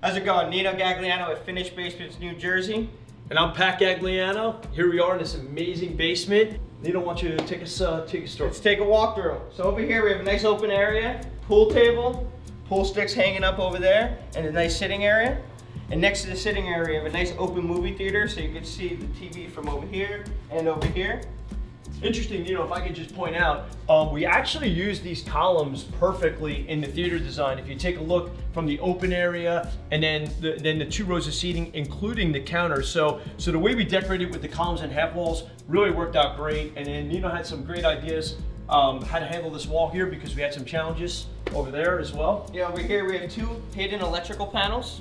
How's it going? Nino Gagliano at Finished Basements, New Jersey. And I'm Pat Gagliano. Here we are in this amazing basement. Nino, I want you to take us tour. Let's take a walk through. So over here we have a nice open area, pool table, pool sticks hanging up over there, and a nice sitting area. And next to the sitting area we have a nice open movie theater, so you can see the TV from over here and over here. Interesting, if I could just point out, we actually use these columns perfectly in the theater design. If you take a look from the open area and then the 2 rows of seating, including the counter. So the way we decorated with the columns and half walls really worked out great. And then Nino had some great ideas how to handle this wall here because we had some challenges over there as well. Yeah, over here we have 2 hidden electrical panels.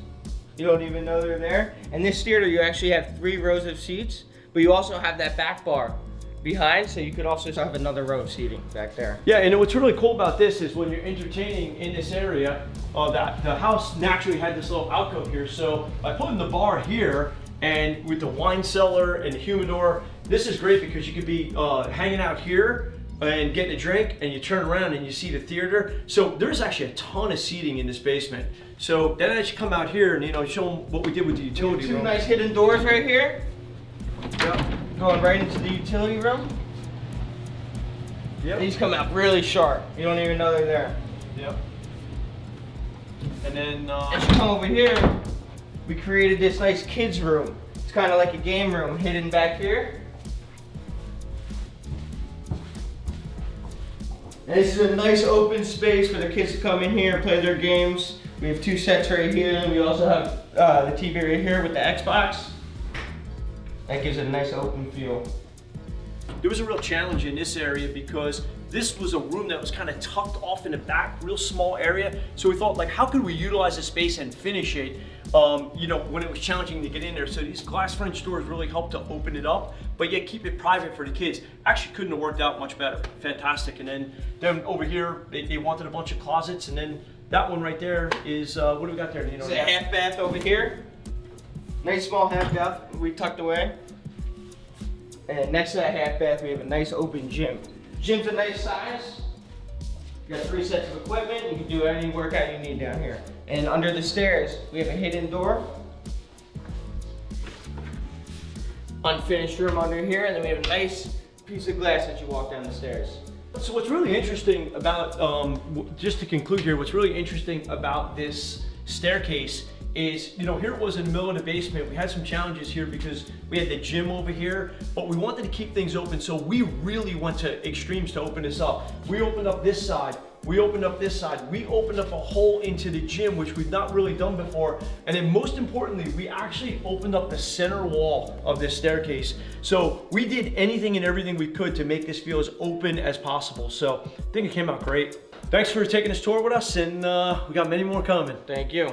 You don't even know they're there. And this theater you actually have 3 rows of seats, but you also have that back bar behind, so you could also have another row of seating back there. Yeah, and what's really cool about this is when you're entertaining in this area, that the house naturally had this little alcove here. So by putting the bar here and with the wine cellar and the humidor, this is great because you could be hanging out here and getting a drink, and you turn around and you see the theater. So there's actually a ton of seating in this basement. So then as you come out here and show them what we did with the utility room. 2 nice hidden doors right here. Yep. Going right into the utility room. Yep. These come out really sharp. You don't even know they're there. Yep. And then as you come over here, we created this nice kids room. It's kind of like a game room hidden back here. And this is a nice open space for the kids to come in here and play their games. We have 2 sets right here, and we also have the TV right here with the Xbox. That gives it a nice open feel. There was a real challenge in this area because this was a room that was kind of tucked off in the back, real small area. So we thought, like, how could we utilize the space and finish it, when it was challenging to get in there. So these glass French doors really helped to open it up, but yet keep it private for the kids. Actually couldn't have worked out much better. Fantastic. And then over here, they wanted a bunch of closets. And then that one right there is, what do we got there? It's a half bath over here. Nice small half bath we tucked away. And next to that half bath, we have a nice open gym. Gym's a nice size. You got 3 sets of equipment. You can do any workout you need down here. And under the stairs, we have a hidden door. Unfinished room under here, and then we have a nice piece of glass as you walk down the stairs. So what's really interesting about, just to conclude here, what's really interesting about this staircase is, here it was in the middle of the basement. We had some challenges here because we had the gym over here, but we wanted to keep things open, so we really went to extremes to open this up. We opened up this side, we opened up this side, we opened up a hole into the gym, which we've not really done before, and then most importantly, we actually opened up the center wall of this staircase. So we did anything and everything we could to make this feel as open as possible. So I think it came out great. Thanks for taking this tour with us, and we got many more coming. Thank you.